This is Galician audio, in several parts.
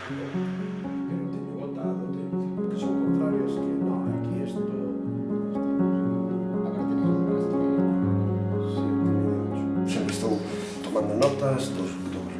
Pero teño votado, que son contrarios, que no, aquí isto... Agora tenéis que ver esto. Sempre estou tomando notas dos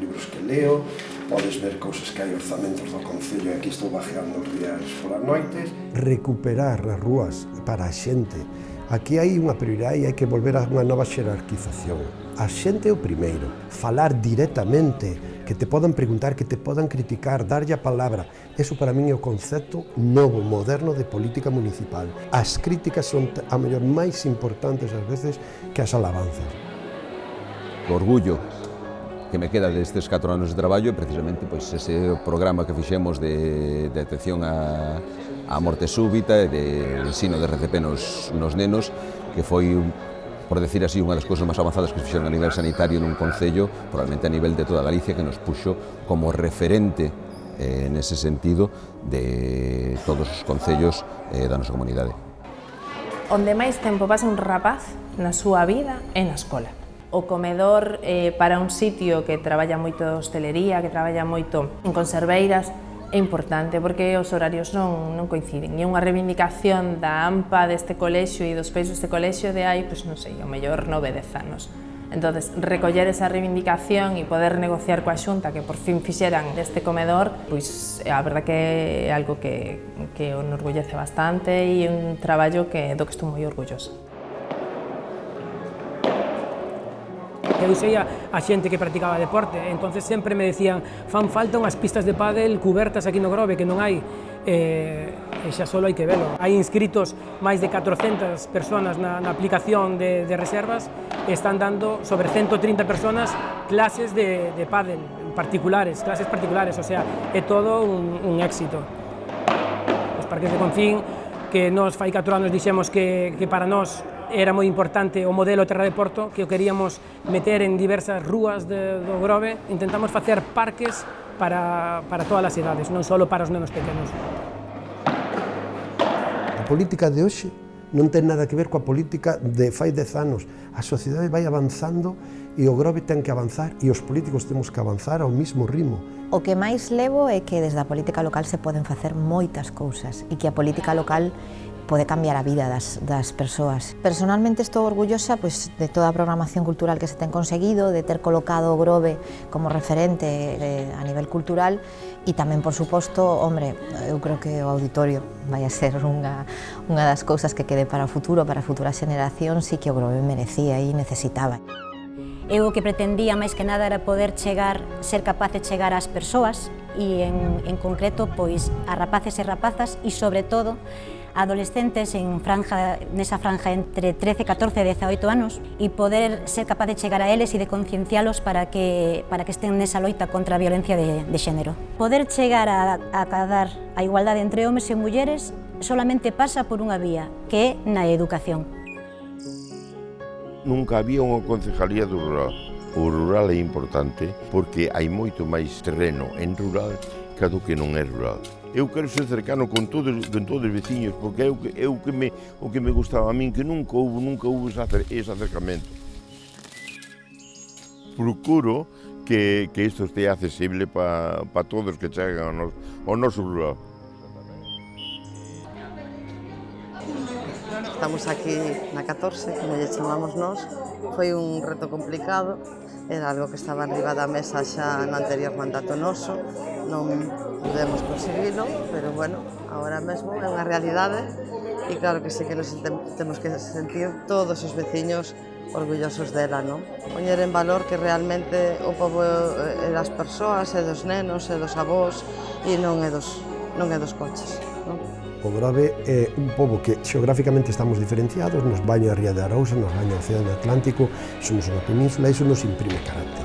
libros que leo, podes ver cousas que hai orzamentos do Concello e aquí estou bajeando os días polas noites. Recuperar as rúas para a xente. Aquí hai unha prioridade e hai que volver a unha nova xerarquización. A xente é o primeiro. Falar directamente, que te podan preguntar, que te podan criticar, darlle a palabra. Eso para min é o concepto novo, moderno de política municipal. As críticas son a mellor máis importantes ás veces que as alabanzas. O orgullo que me queda destes 4 anos de traballo é precisamente pois, ese programa que fixemos de atención á morte súbita e de ensino de RCP nos nenos, que foi, por decir así, unha das cousas máis avanzadas que se fixeron a nivel sanitario nun concello, probablemente a nivel de toda Galicia, que nos puxo como referente nese sentido de todos os concellos da nosa comunidade. Onde máis tempo pasa un rapaz na súa vida é na escola. O comedor para un sitio que traballa moito de hostelería, que traballa moito en conserveiras, é importante porque os horarios non coinciden. E unha reivindicación da AMPA deste colexio e dos pais deste colexio de hai, pois non sei, o mellor 9, 10 anos. Entón, recoller esa reivindicación e poder negociar coa Xunta que por fin fixeran deste comedor, pois a verdad que é algo que o enorgullece bastante e é un traballo do que estou moi orgullosa. Eu sei a xente que practicaba deporte, entonces sempre me decían fan falta unhas pistas de pádel cubertas aquí no Grove, que non hai, e xa solo hai que velo. Hai inscritos máis de 400 personas na aplicación de reservas e están dando sobre 130 personas clases de pádel particulares, o sea, é todo un éxito. Os parques de Confín, que nos fai 4 anos dixemos que para nós era moi importante o modelo Terra de Porto, que o queríamos meter en diversas rúas do Grove. Intentamos facer parques para todas as idades, non só para os nenos pequenos. A política de hoxe non ten nada que ver coa política de fai 10 anos. A sociedade vai avanzando e o Grove ten que avanzar e os políticos temos que avanzar ao mismo ritmo. O que máis levo é que desde a política local se poden facer moitas cousas e que a política local pode cambiar a vida das persoas. Personalmente estou orgullosa de toda a programación cultural que se ten conseguido, de ter colocado o Grove como referente a nivel cultural e tamén, por suposto, hombre, eu creo que o auditorio vai a ser unha das cousas que quede para o futuro, para a futura xeneración, sí que o Grove merecía e necesitaba. Eu o que pretendía máis que nada era poder ser capaz de chegar ás persoas e en concreto pois a rapaces e rapazas e sobre todo adolescentes nesa franja entre 13, 14 e 18 anos e poder ser capaz de chegar a eles e de conciencialos para que estén nesa loita contra a violencia de xénero. Poder chegar a acadar a igualdade entre homes e mulleres solamente pasa por unha vía, que é na educación. Nunca había unha concejalía do rural. O rural é importante porque hai moito máis terreno en rural que do que non é rural. Eu quero ser cercano con todos os veciños porque é o que me gustaba a min, que nunca houve ese acercamento. Procuro que isto estea accesible para todos que chegan ao noso rural. Estamos aquí na 14, como lle chamamos nós. Foi un reto complicado, era algo que estaba arriba da mesa xa no anterior mandato noso, non podemos conseguilo, pero bueno, agora mesmo é unha realidade e claro que sí que nos temos que sentir todos os veciños orgullosos dela, non? Poñer en valor que realmente o pobo é das persoas, é dos nenos, é dos avós e non é dos coches, non? O Grove é un pobo que xeográficamente estamos diferenciados, nos baña a Ría de Arousa, nos baña o Océano Atlántico, somos unha península e iso nos imprime carácter.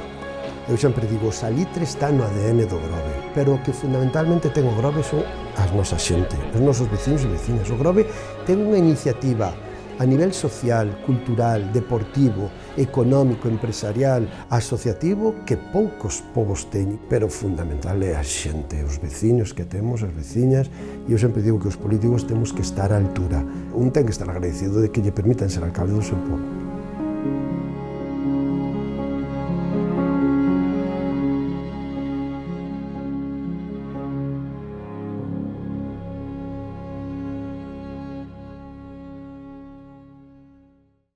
Eu sempre digo, o salitre está no ADN do Grove, pero o que fundamentalmente ten o Grove son as nosas xente, os nosos veciños e veciñas. O Grove ten unha iniciativa a nivel social, cultural, deportivo, económico, empresarial, asociativo, que poucos povos teñen, pero fundamental é a xente, os veciños que temos, as veciñas, e eu sempre digo que os políticos temos que estar á altura. Un ten que estar agradecido de que lle permitan ser alcalde do seu povo.